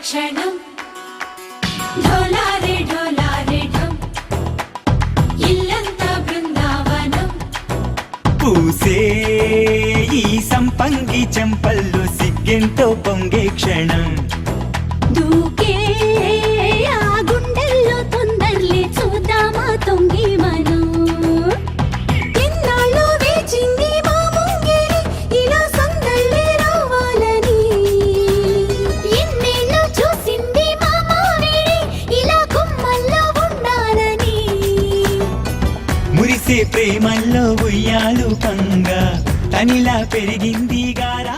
క్షణం ఢోలారే ఢోలారే ఢం ఇల్లంతా బృందావనం పూసే ఈ సంపంగి చెంపల్లో సిగ్గెంతో పొంగే క్షణం దూకే ఆ గుండెల్లో తొందరలే చూద్దామా తొంగి మనం ఎన్నాళ్ళు వేచింది మా ముంగిరి ఇలా సందళ్ళే రావాలని ఎన్నేళ్ళు చూసింది మా మావిడి ఇలా గుమ్మల్లో ఉండాలని మురిసే ప్రేమల్లో ఉయ్యాలు పంగా తనిలా పెరిగింది గారా